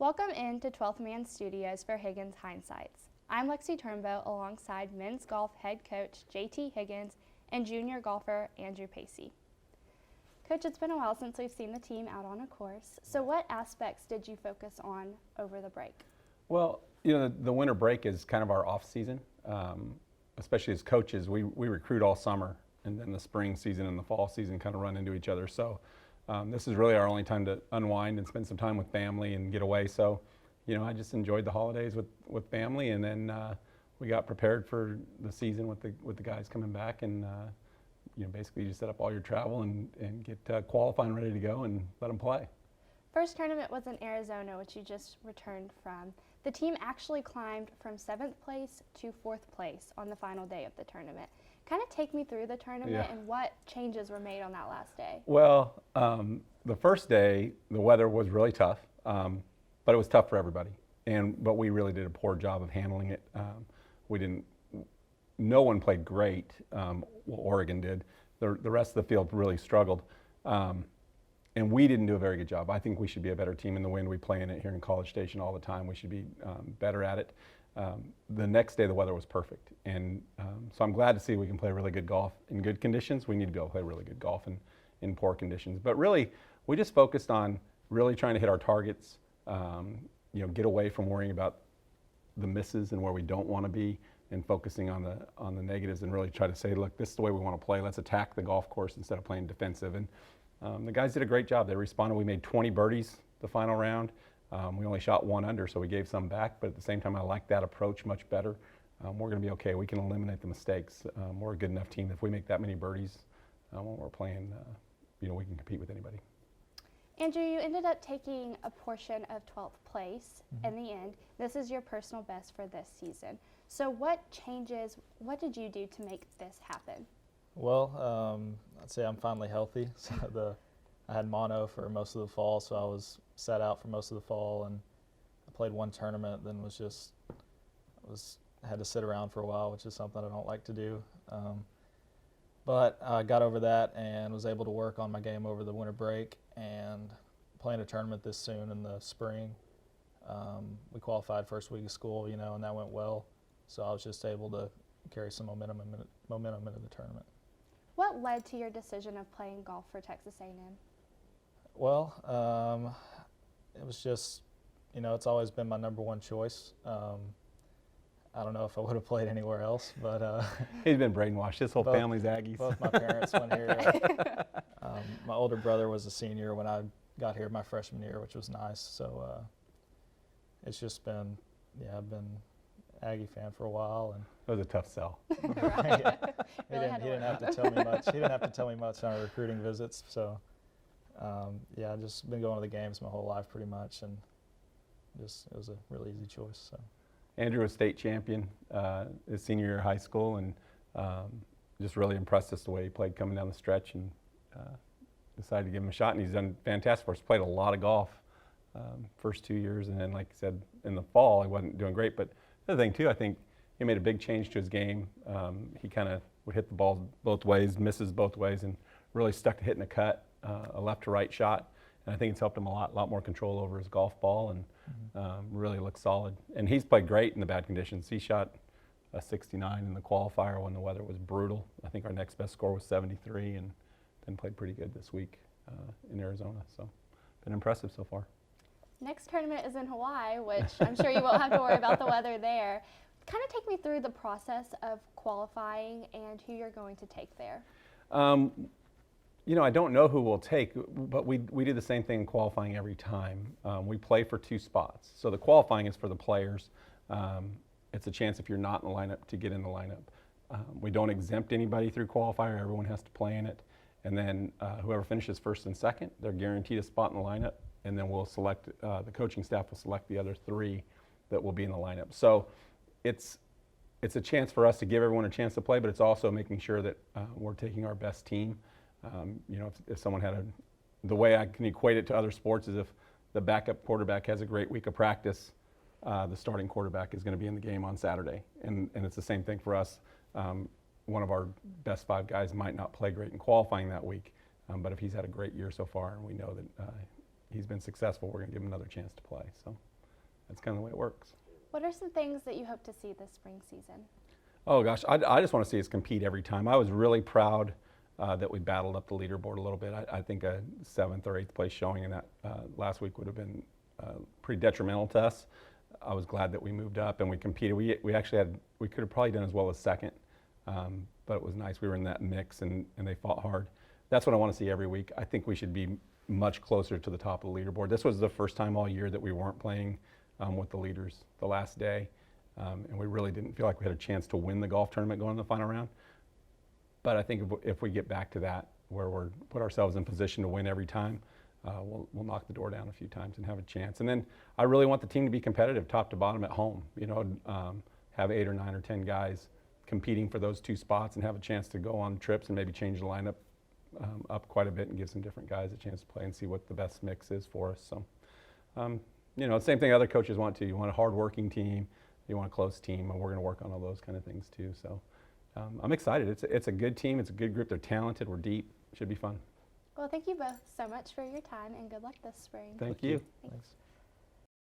Welcome into 12th Man Studios for Higgins Hindsights. I'm Lexi Turnbow alongside men's golf head coach JT Higgins and junior golfer Andrew Pacey. Coach, it's been a while since we've seen the team out on a course. So what aspects did you focus on over the break? Well, the winter break is kind of our off season. Especially as coaches, we recruit all summer, and then the spring season and the fall season kind of run into each other. So this is really our only time to unwind and spend some time with family and get away. So, I just enjoyed the holidays with family, and then we got prepared for the season with the guys coming back, and basically you set up all your travel and get qualifying ready to go and let them play. First tournament was in Arizona, which you just returned from. The team actually climbed from 7th place to 4th place on the final day of the tournament. Kind of take me through the tournament and what changes were made on that last day. Well, the first day, the weather was really tough, but it was tough for everybody. But we really did a poor job of handling it. No one played great. Well, Oregon did. The rest of the field really struggled. And we didn't do a very good job. I think we should be a better team in the wind. We play in it here in College Station all the time. We should be better at it. The next day, the weather was perfect. And so I'm glad to see we can play really good golf in good conditions. We need to be able to play really good golf in poor conditions. But really, we just focused on really trying to hit our targets, get away from worrying about the misses and where we don't want to be, and focusing on the negatives, and really try to say, look, this is the way we want to play. Let's attack the golf course instead of playing defensive. And the guys did a great job. They responded. We made 20 birdies the final round. We only shot 1 under, so we gave some back. But at the same time, I like that approach much better. We're going to be okay. We can eliminate the mistakes. We're a good enough team. If we make that many birdies when we're playing, we can compete with anybody. Andrew, you ended up taking a portion of 12th place in the end. This is your personal best for this season. So what did you do to make this happen? Well, I'd say I'm finally healthy. So I had mono for most of the fall, so I was sat out for most of the fall, and I played 1 tournament, then had to sit around for a while, which is something I don't like to do. But I got over that and was able to work on my game over the winter break, and playing a tournament this soon in the spring. We qualified first week of school, and that went well. So I was just able to carry some momentum into the tournament. What led to your decision of playing golf for Texas A&M? Well, it was just, it's always been my number 1 choice. I don't know if I would have played anywhere else, but he's been brainwashed. His whole family's Aggies. Both my parents went here. My older brother was a senior when I got here my freshman year, which was nice. So it's just been, I've been Aggie fan for a while, and it was a tough sell. He didn't have to tell me much. He didn't have to tell me much on our recruiting visits. So I've just been going to the games my whole life pretty much, and it was a really easy choice. So Andrew was state champion his senior year of high school, and just really impressed us the way he played coming down the stretch, and decided to give him a shot, and he's done fantastic for us. Played a lot of golf first 2 years, and then, like I said, in the fall he wasn't doing great. But the other thing too, I think he made a big change to his game. He kind of would hit the ball both ways, misses both ways, and really stuck to hitting a cut, a left to right shot. And I think it's helped him a lot more control over his golf ball, and really looks solid. And he's played great in the bad conditions. He shot a 69 in the qualifier when the weather was brutal. I think our next best score was 73, and then played pretty good this week in Arizona. So been impressive so far. Next tournament is in Hawaii, which I'm sure you won't have to worry about the weather there. Kind of take me through the process of qualifying and who you're going to take there. I don't know who we'll take, but we do the same thing in qualifying every time. We play for 2 spots. So the qualifying is for the players. It's a chance if you're not in the lineup to get in the lineup. We don't exempt anybody through qualifier. Everyone has to play in it. And then whoever finishes first and second, they're guaranteed a spot in the lineup. And then we'll select, the coaching staff will select the other 3 that will be in the lineup. So it's a chance for us to give everyone a chance to play, but it's also making sure that we're taking our best team. If someone had the way I can equate it to other sports is if the backup quarterback has a great week of practice, the starting quarterback is going to be in the game on Saturday. And it's the same thing for us. One of our best 5 guys might not play great in qualifying that week, but if he's had a great year so far and we know that he's been successful, we're going to give him another chance to play. So that's kind of the way it works. What are some things that you hope to see this spring season? Oh gosh, I just want to see us compete every time. I was really proud that we battled up the leaderboard a little bit. I think a 7th or 8th place showing in that last week would have been pretty detrimental to us. I was glad that we moved up and we competed. We actually we could have probably done as well as 2nd, but it was nice. We were in that mix and they fought hard. That's what I want to see every week. I think we should be much closer to the top of the leaderboard. This was the first time all year that we weren't playing with the leaders the last day, and we really didn't feel like we had a chance to win the golf tournament going to the final round. But I think if we get back to that, where we're put ourselves in position to win every time, we'll knock the door down a few times and have a chance. And then I really want the team to be competitive, top to bottom at home. You know, have 8 or 9 or 10 guys competing for those 2 spots and have a chance to go on trips and maybe change the lineup up quite a bit and give some different guys a chance to play and see what the best mix is for us. So, you know, same thing other coaches want to. You want a hard-working team, you want a close team, and we're going to work on all those kind of things too. So. I'm excited. It's a good team. It's a good group. They're talented. We're deep. Should be fun. Well, thank you both so much for your time and good luck this spring. Thank you. Thanks.